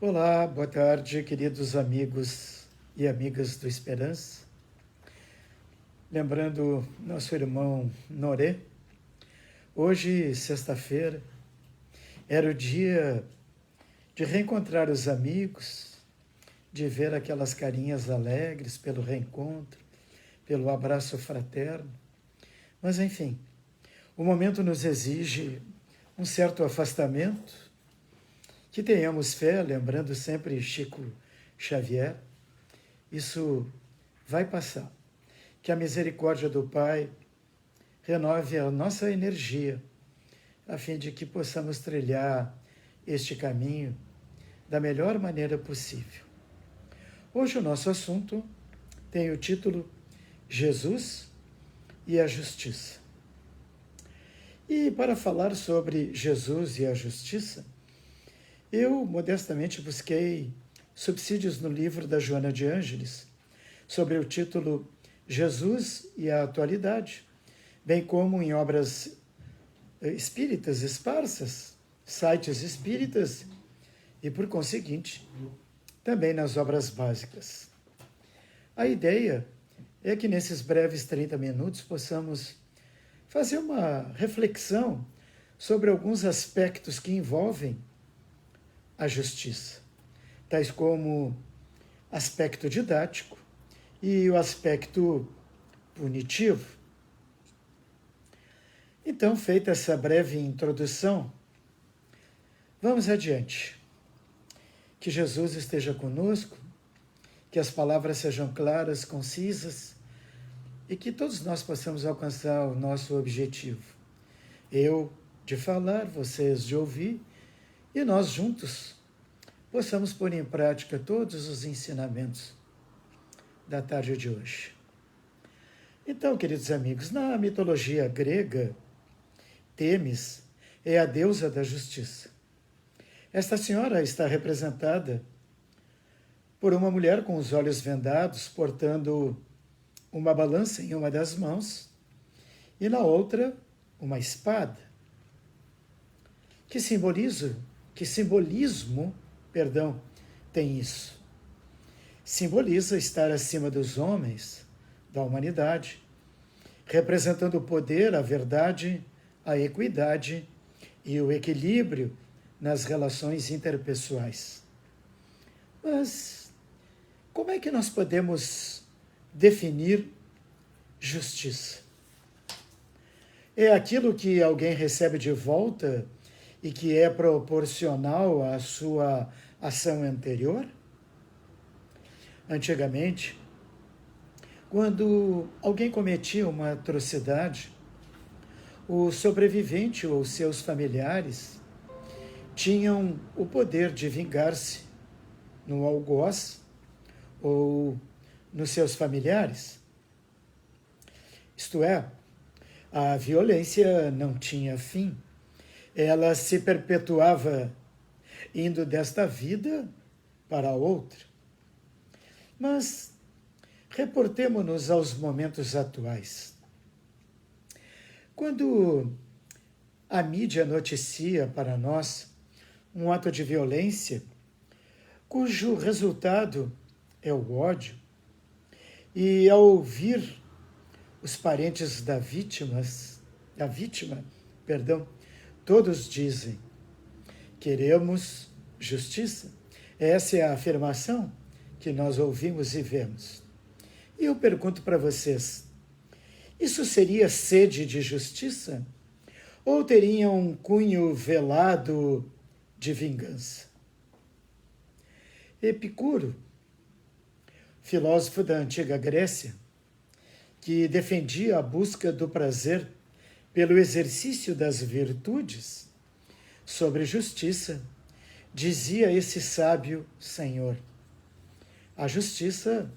Olá, boa tarde, queridos amigos e amigas do Esperança. Lembrando nosso irmão Norê, hoje, sexta-feira, era o dia de reencontrar os amigos, de ver aquelas carinhas alegres pelo reencontro, pelo abraço fraterno. Mas, enfim, o momento nos exige um certo afastamento, que tenhamos fé, lembrando sempre Chico Xavier, isso vai passar. Que a misericórdia do Pai renove a nossa energia, a fim de que possamos trilhar este caminho da melhor maneira possível. Hoje o nosso assunto tem o título Jesus e a Justiça. E para falar sobre Jesus e a Justiça, eu modestamente busquei subsídios no livro da Joana de Ângeles, sobre o título Jesus e a Atualidade, bem como em obras espíritas esparsas, sites espíritas e, por conseguinte, também nas obras básicas. A ideia é que nesses breves 30 minutos possamos fazer uma reflexão sobre alguns aspectos que envolvem a justiça, tais como aspecto didático e o aspecto punitivo. Então, feita essa breve introdução, vamos adiante. Que Jesus esteja conosco, que as palavras sejam claras, concisas e que todos nós possamos alcançar o nosso objetivo. Eu de falar, vocês de ouvir, e nós juntos possamos pôr em prática todos os ensinamentos da tarde de hoje. Então, queridos amigos, na mitologia grega, Temis é a deusa da justiça. Esta senhora está representada por uma mulher com os olhos vendados, portando uma balança em uma das mãos e na outra uma espada. Que simbolismo tem isso? Simboliza estar acima dos homens, da humanidade, representando o poder, a verdade, a equidade e o equilíbrio nas relações interpessoais. Mas como é que nós podemos definir justiça? É aquilo que alguém recebe de volta e que é proporcional à sua ação anterior? Antigamente, quando alguém cometia uma atrocidade, o sobrevivente ou seus familiares tinham o poder de vingar-se no algoz ou nos seus familiares. Isto é, a violência não tinha fim. Ela se perpetuava indo desta vida para a outra. Mas reportemo-nos aos momentos atuais. Quando a mídia noticia para nós um ato de violência cujo resultado é o ódio, e ao ouvir os parentes da vítima, todos dizem: queremos justiça. Essa é a afirmação que nós ouvimos e vemos. E eu pergunto para vocês, isso seria sede de justiça? Ou teria um cunho velado de vingança? Epicuro, filósofo da antiga Grécia, que defendia a busca do prazer pelo exercício das virtudes, sobre justiça, dizia esse sábio senhor: a justiça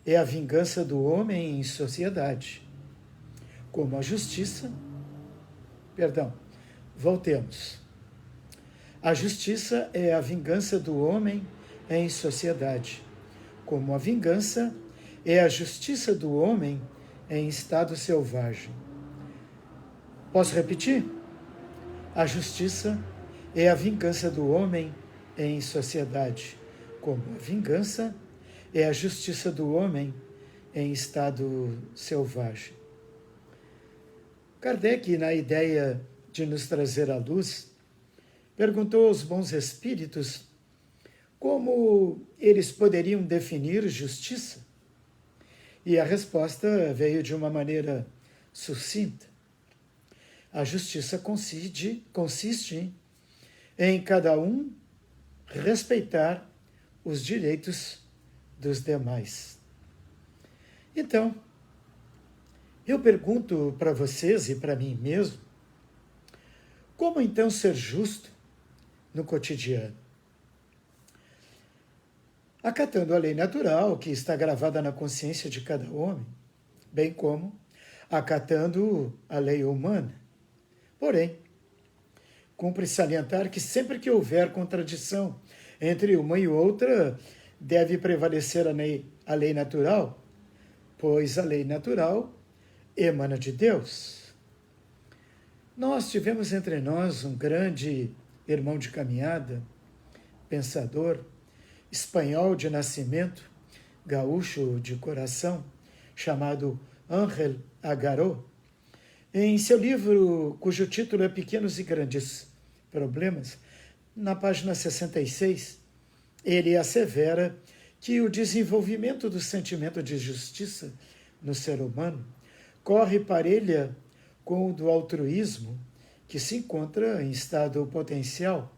é a vingança do homem em sociedade. Como a justiça... voltemos. A justiça é a vingança do homem em sociedade, como a vingança é a justiça do homem em estado selvagem. Posso repetir? A justiça é a vingança do homem em sociedade, como a vingança é a justiça do homem em estado selvagem. Kardec, na ideia de nos trazer à luz, perguntou aos bons espíritos como eles poderiam definir justiça. E a resposta veio de uma maneira sucinta. A justiça consiste em cada um respeitar os direitos dos demais. Então, eu pergunto para vocês e para mim mesmo, como então ser justo no cotidiano? Acatando a lei natural que está gravada na consciência de cada homem, bem como acatando a lei humana. Porém, cumpre salientar que sempre que houver contradição entre uma e outra, deve prevalecer a lei natural, pois a lei natural emana de Deus. Nós tivemos entre nós um grande irmão de caminhada, pensador, espanhol de nascimento, gaúcho de coração, chamado Ángel Agaró. Em seu livro, cujo título é Pequenos e Grandes Problemas, na página 66, ele assevera que o desenvolvimento do sentimento de justiça no ser humano corre parelha com o do altruísmo, que se encontra em estado potencial,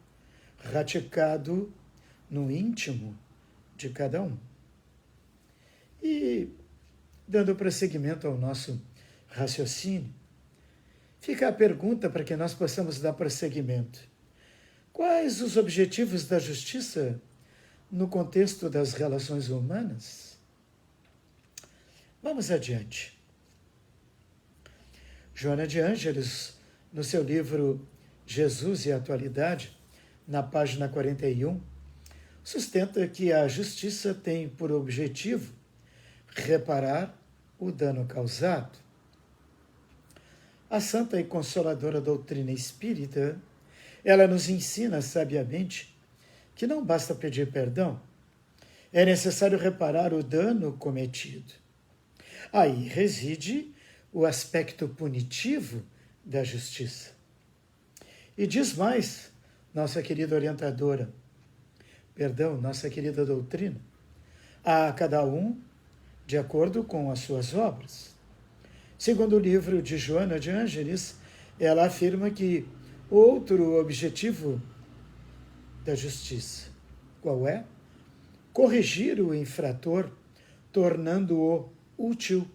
radicado no íntimo de cada um. E, dando prosseguimento ao nosso raciocínio, fica a pergunta para que nós possamos dar prosseguimento. Quais os objetivos da justiça no contexto das relações humanas? Vamos adiante. Joana de Ângeles, no seu livro Jesus e a Atualidade, na página 41, sustenta que a justiça tem por objetivo reparar o dano causado. A santa e consoladora doutrina espírita, ela nos ensina sabiamente que não basta pedir perdão, é necessário reparar o dano cometido. Aí reside o aspecto punitivo da justiça. E diz mais, nossa querida orientadora, nossa querida doutrina, a cada um de acordo com as suas obras. Segundo o livro de Joana de Ângeles, ela afirma que outro objetivo da justiça, qual é? Corrigir o infrator, tornando-o útil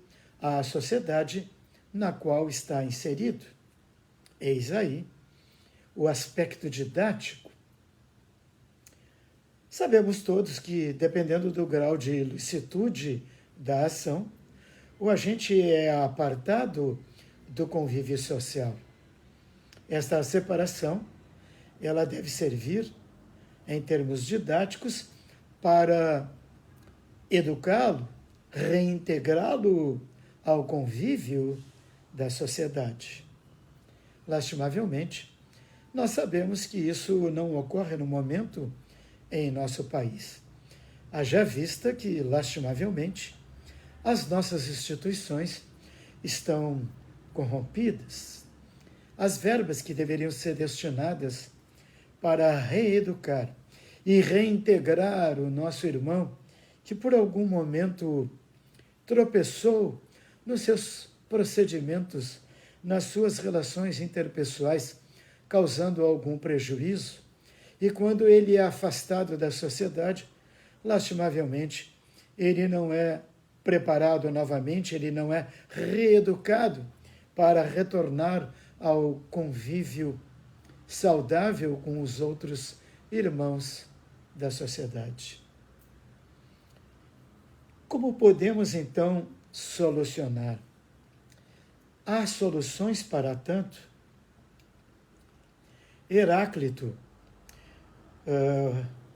à sociedade na qual está inserido. Eis aí o aspecto didático. Sabemos todos que, dependendo do grau de ilicitude da ação, o agente é apartado do convívio social. Esta separação, ela deve servir, em termos didáticos, para educá-lo, reintegrá-lo ao convívio da sociedade. Lastimavelmente, nós sabemos que isso não ocorre no momento em nosso país. Haja vista que, lastimavelmente, as nossas instituições estão corrompidas. As verbas que deveriam ser destinadas para reeducar e reintegrar o nosso irmão que por algum momento tropeçou nos seus procedimentos, nas suas relações interpessoais, causando algum prejuízo, e quando ele é afastado da sociedade, lastimavelmente, ele não é preparado novamente, ele não é reeducado para retornar ao convívio saudável com os outros irmãos da sociedade. Como podemos, então, solucionar? Há soluções para tanto? Heráclito,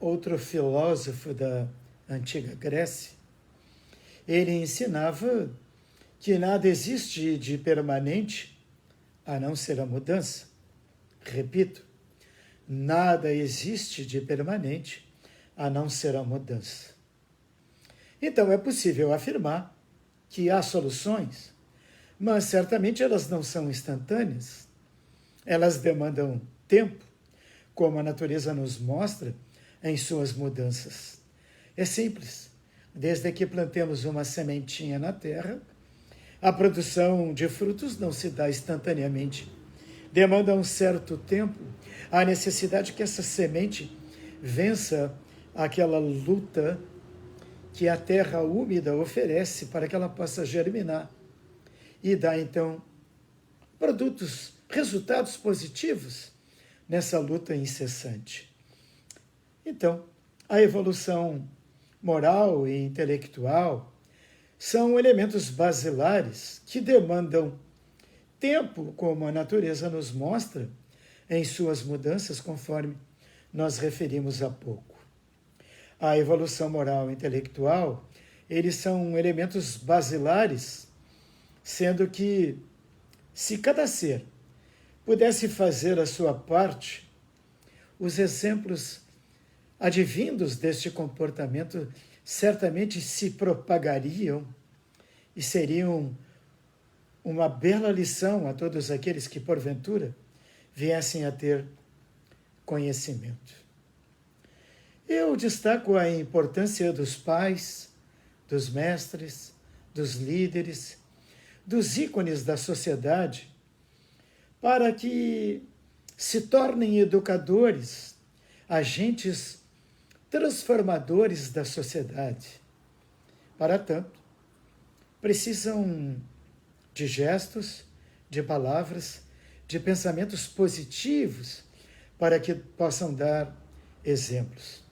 outro filósofo da antiga Grécia, ele ensinava que nada existe de permanente a não ser a mudança. Repito, nada existe de permanente a não ser a mudança. Então é possível afirmar que há soluções, mas certamente elas não são instantâneas. Elas demandam tempo, como a natureza nos mostra em suas mudanças. É simples. Desde que plantemos uma sementinha na terra, a produção de frutos não se dá instantaneamente. Demanda um certo tempo, a necessidade que essa semente vença aquela luta que a terra úmida oferece para que ela possa germinar e dar, então, resultados positivos nessa luta incessante. Então, a evolução moral e intelectual são elementos basilares que demandam tempo, como a natureza nos mostra em suas mudanças, conforme nós referimos há pouco. A evolução moral e intelectual, eles são elementos basilares, sendo que, se cada ser pudesse fazer a sua parte, os exemplos advindos deste comportamento certamente se propagariam e seriam uma bela lição a todos aqueles que, porventura, viessem a ter conhecimento. Eu destaco a importância dos pais, dos mestres, dos líderes, dos ícones da sociedade, para que se tornem educadores, agentes transformadores da sociedade. Para tanto, precisam de gestos, de palavras, de pensamentos positivos para que possam dar exemplos.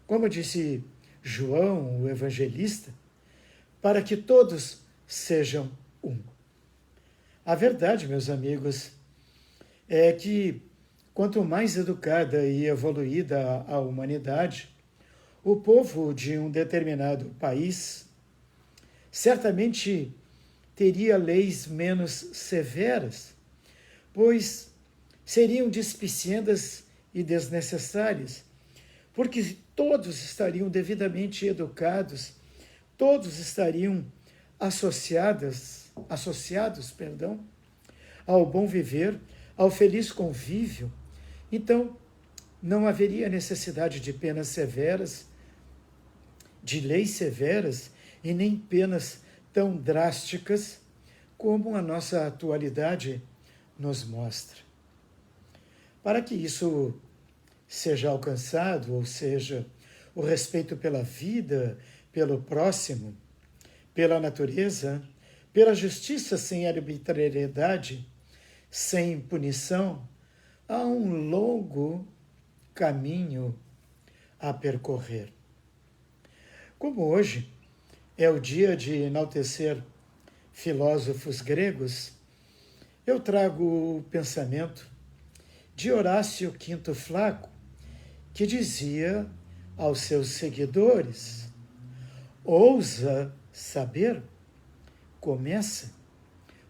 Como disse João, o evangelista, para que todos sejam um. A verdade, meus amigos, é que quanto mais educada e evoluída a humanidade, o povo de um determinado país certamente teria leis menos severas, pois seriam despiciendas e desnecessárias, porque todos estariam devidamente educados, todos estariam associados, ao bom viver, ao feliz convívio. Então, não haveria necessidade de penas severas, de leis severas, e nem penas tão drásticas como a nossa atualidade nos mostra. Para que isso seja alcançado, ou seja, o respeito pela vida, pelo próximo, pela natureza, pela justiça sem arbitrariedade, sem punição, há um longo caminho a percorrer. Como hoje é o dia de enaltecer filósofos gregos, eu trago o pensamento de Horácio Quinto Flaco, que dizia aos seus seguidores: ousa saber, começa.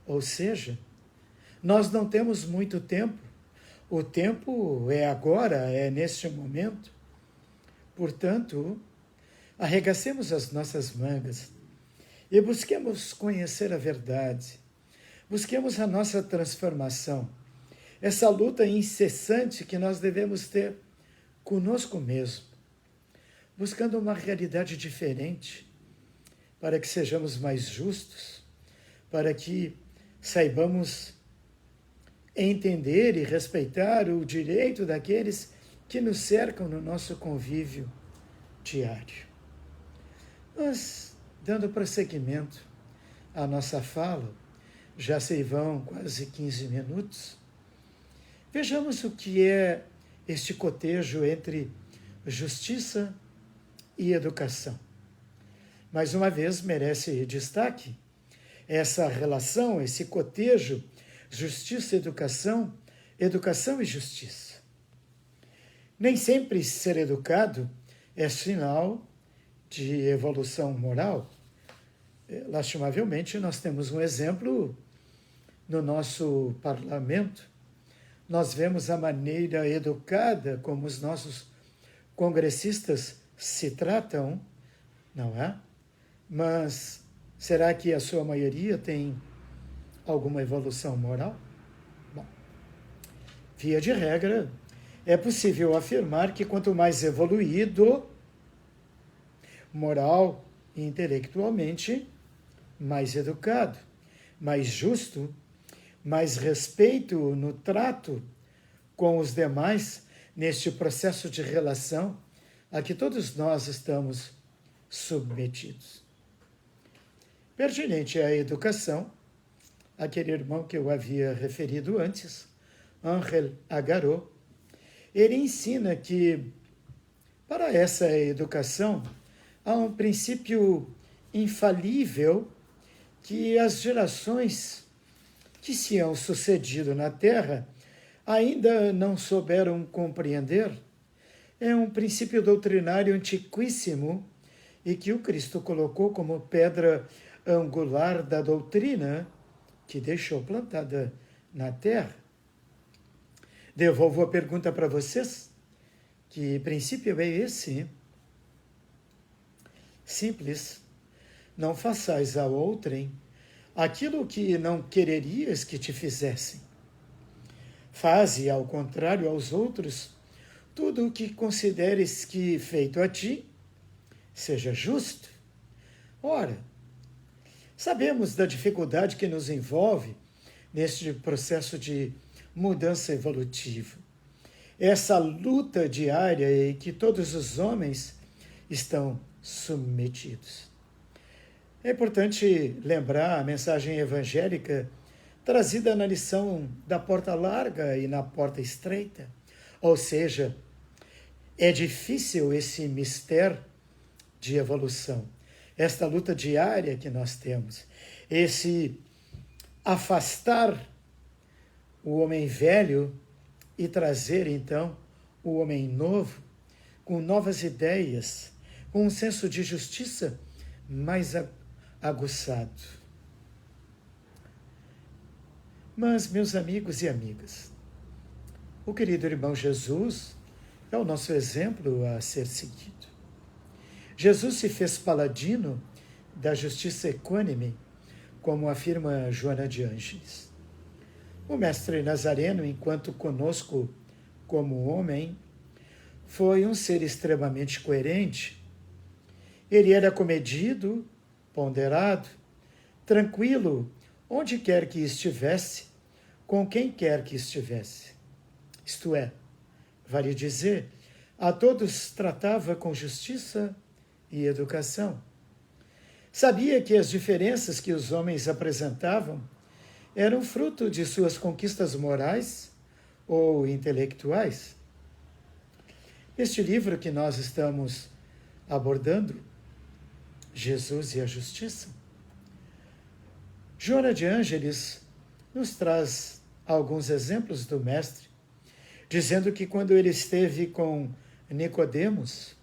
Ou seja, nós não temos muito tempo. O tempo é agora, é neste momento. Portanto, arregacemos as nossas mangas e busquemos conhecer a verdade. Busquemos a nossa transformação. Essa luta incessante que nós devemos ter conosco mesmo, buscando uma realidade diferente, para que sejamos mais justos, para que saibamos entender e respeitar o direito daqueles que nos cercam no nosso convívio diário. Mas, dando prosseguimento à nossa fala, já se vão quase 15 minutos, vejamos o que é este cotejo entre justiça e educação. Mais uma vez, merece destaque essa relação, esse cotejo, justiça e educação, educação e justiça. Nem sempre ser educado é sinal de evolução moral. Lastimavelmente, nós temos um exemplo no nosso parlamento, nós vemos a maneira educada como os nossos congressistas se tratam, não é? Mas será que a sua maioria tem alguma evolução moral? Bom, via de regra, é possível afirmar que quanto mais evoluído moral e intelectualmente, mais educado, mais justo, mais respeito no trato com os demais neste processo de relação a que todos nós estamos submetidos. Pertinente à educação, aquele irmão que eu havia referido antes, Ángel Agaró, ele ensina que para essa educação há um princípio infalível que as gerações que se hão sucedido na Terra ainda não souberam compreender. É um princípio doutrinário antiquíssimo e que o Cristo colocou como pedra angular da doutrina que deixou plantada na Terra. Devolvo a pergunta para vocês. Que princípio é esse? Simples. Não façais a outrem aquilo que não quererias que te fizessem. Faze, ao contrário, aos outros tudo o que consideres que, feito a ti, seja justo. Ora, sabemos da dificuldade que nos envolve neste processo de mudança evolutiva. Essa luta diária em que todos os homens estão submetidos. É importante lembrar a mensagem evangélica trazida na lição da porta larga e na porta estreita. Ou seja, é difícil esse mistério de evolução, esta luta diária que nós temos, esse afastar o homem velho e trazer, então, o homem novo, com novas ideias, com um senso de justiça mais aguçado. Mas, meus amigos e amigas, o querido irmão Jesus é o nosso exemplo a ser seguido. Jesus se fez paladino da justiça equânime, como afirma Joana de Ângeles. O mestre Nazareno, enquanto conosco como homem, foi um ser extremamente coerente. Ele era comedido, ponderado, tranquilo, onde quer que estivesse, com quem quer que estivesse. Isto é, vale dizer, a todos tratava com justiça e educação. Sabia que as diferenças que os homens apresentavam eram fruto de suas conquistas morais ou intelectuais. Este livro que nós estamos abordando, Jesus e a Justiça, Joana de Ângeles nos traz alguns exemplos do Mestre, dizendo que quando ele esteve com Nicodemos,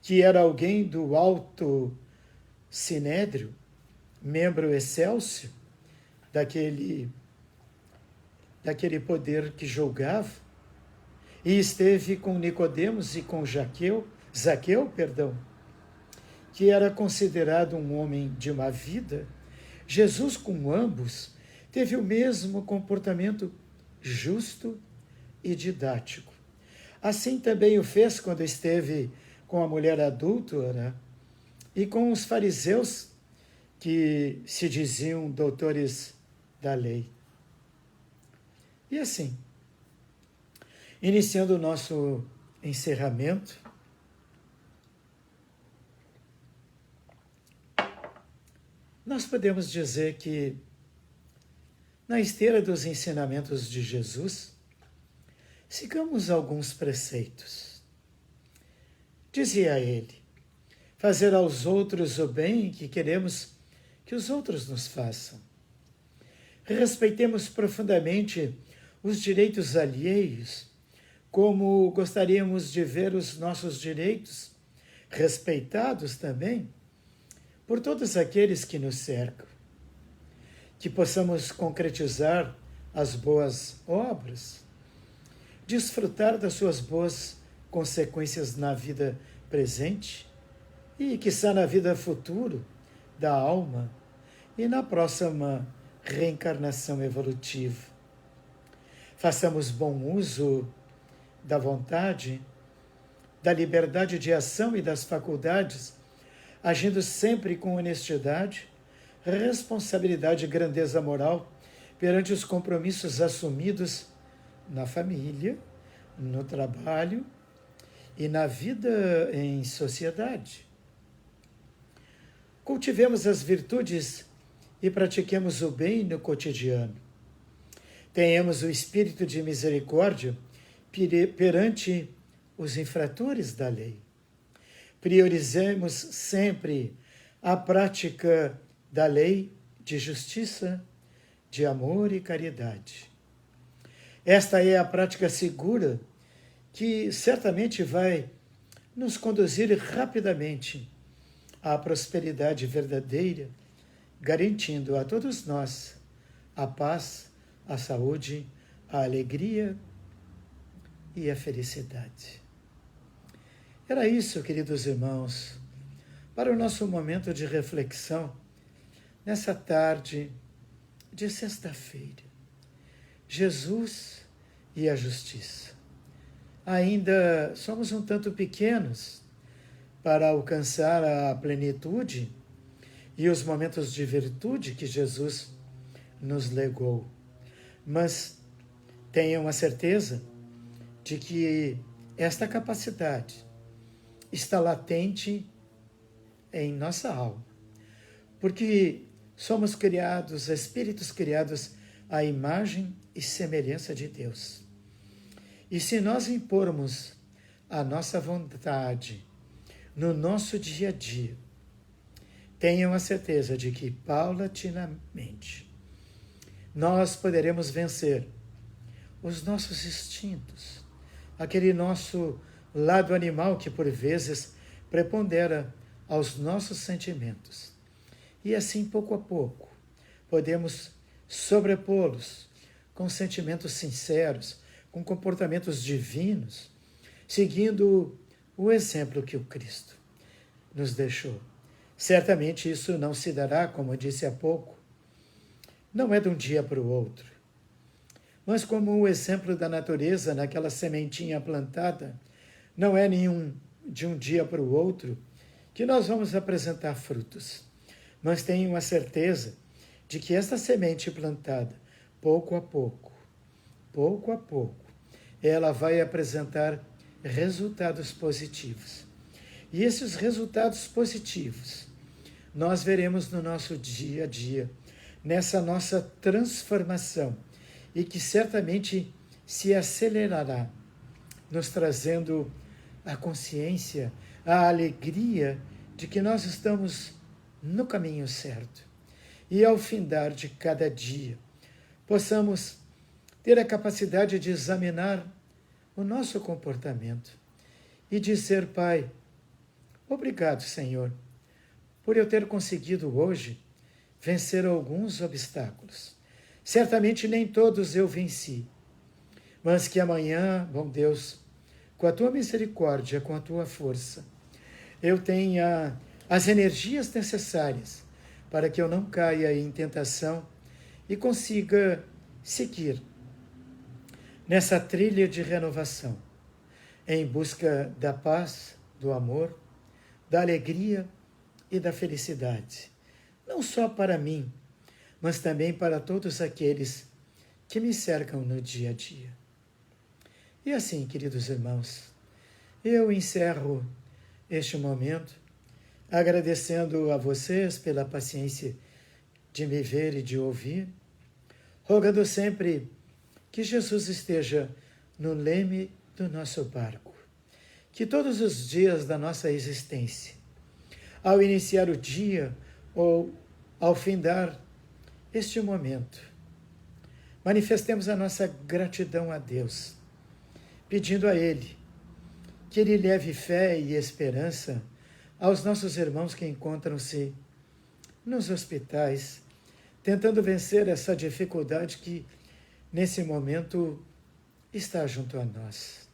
que era alguém do alto sinédrio, membro excélsio daquele poder que julgava, e esteve com Nicodemos e com Zaqueu, que era considerado um homem de má vida, Jesus com ambos teve o mesmo comportamento justo e didático. Assim também o fez quando esteve com a mulher adúltera e com os fariseus que se diziam doutores da lei. E assim, iniciando o nosso encerramento, nós podemos dizer que, na esteira dos ensinamentos de Jesus, sigamos alguns preceitos. Dizia ele, fazer aos outros o bem que queremos que os outros nos façam. Respeitemos profundamente os direitos alheios, como gostaríamos de ver os nossos direitos respeitados também por todos aqueles que nos cercam. Que possamos concretizar as boas obras, desfrutar das suas boas consequências na vida presente e, quiçá, na vida futura da alma e na próxima reencarnação evolutiva. Façamos bom uso da vontade, da liberdade de ação e das faculdades, agindo sempre com honestidade, responsabilidade e grandeza moral perante os compromissos assumidos na família, no trabalho e na vida em sociedade. Cultivemos as virtudes e pratiquemos o bem no cotidiano. Tenhamos o espírito de misericórdia perante os infratores da lei. Priorizemos sempre a prática da lei de justiça, de amor e caridade. Esta é a prática segura que certamente vai nos conduzir rapidamente à prosperidade verdadeira, garantindo a todos nós a paz, a saúde, a alegria e a felicidade. Era isso, queridos irmãos, para o nosso momento de reflexão nessa tarde de sexta-feira. Jesus e a justiça. Ainda somos um tanto pequenos para alcançar a plenitude e os momentos de virtude que Jesus nos legou. Mas tenham a certeza de que esta capacidade está latente em nossa alma, porque somos criados, espíritos criados à imagem e semelhança de Deus. E se nós impormos a nossa vontade no nosso dia a dia, tenham a certeza de que, paulatinamente, nós poderemos vencer os nossos instintos, aquele nosso lado animal que, por vezes, prepondera aos nossos sentimentos. E assim, pouco a pouco, podemos sobrepô-los com sentimentos sinceros, com comportamentos divinos, seguindo o exemplo que o Cristo nos deixou. Certamente isso não se dará, como eu disse há pouco, não é de um dia para o outro, mas como o exemplo da natureza naquela sementinha plantada, não é de um dia para o outro que nós vamos apresentar frutos. Mas tenham a certeza de que esta semente plantada, pouco a pouco, ela vai apresentar resultados positivos. E esses resultados positivos nós veremos no nosso dia a dia, nessa nossa transformação, e que certamente se acelerará, nos trazendo a consciência, a alegria de que nós estamos no caminho certo. E ao findar de cada dia, possamos ter a capacidade de examinar o nosso comportamento e dizer: Pai, obrigado, Senhor, por eu ter conseguido hoje vencer alguns obstáculos. Certamente nem todos eu venci, mas que amanhã, bom Deus, com a tua misericórdia, com a tua força, eu tenha as energias necessárias para que eu não caia em tentação e consiga seguir nessa trilha de renovação, em busca da paz, do amor, da alegria e da felicidade, não só para mim, mas também para todos aqueles que me cercam no dia a dia. E assim, queridos irmãos, eu encerro este momento agradecendo a vocês pela paciência de me ver e de ouvir, rogando sempre que Jesus esteja no leme do nosso barco, que todos os dias da nossa existência, ao iniciar o dia ou ao findar este momento, manifestemos a nossa gratidão a Deus, pedindo a Ele que Ele leve fé e esperança aos nossos irmãos que encontram-se nos hospitais, tentando vencer essa dificuldade que, nesse momento, está junto a nós.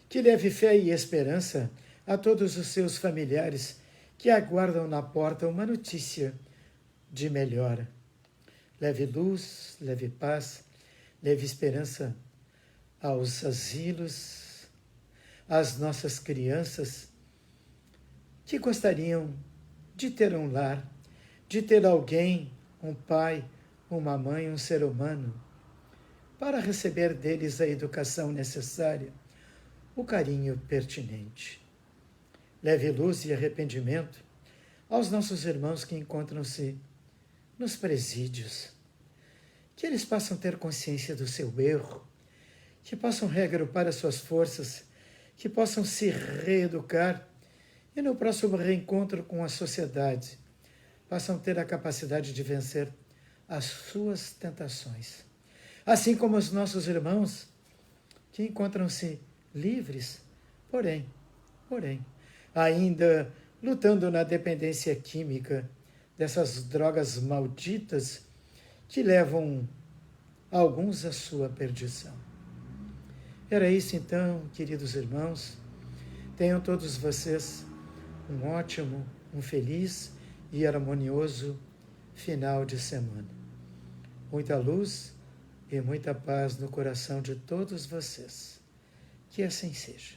Que leve fé e esperança a todos os seus familiares que aguardam na porta uma notícia de melhora. Leve luz, leve paz, leve esperança aos asilos, às nossas crianças que gostariam de ter um lar, de ter alguém, um pai, uma mãe, um ser humano, para receber deles a educação necessária, o carinho pertinente. Leve luz e arrependimento aos nossos irmãos que encontram-se nos presídios, que eles possam ter consciência do seu erro, que possam reagrupar as suas forças, que possam se reeducar e no próximo reencontro com a sociedade possam ter a capacidade de vencer as suas tentações. Assim como os nossos irmãos que encontram-se livres, porém, ainda lutando na dependência química dessas drogas malditas que levam alguns à sua perdição. Era isso então, queridos irmãos. Tenham todos vocês um ótimo, um feliz e harmonioso final de semana. Muita luz e muita paz no coração de todos vocês. Que assim seja.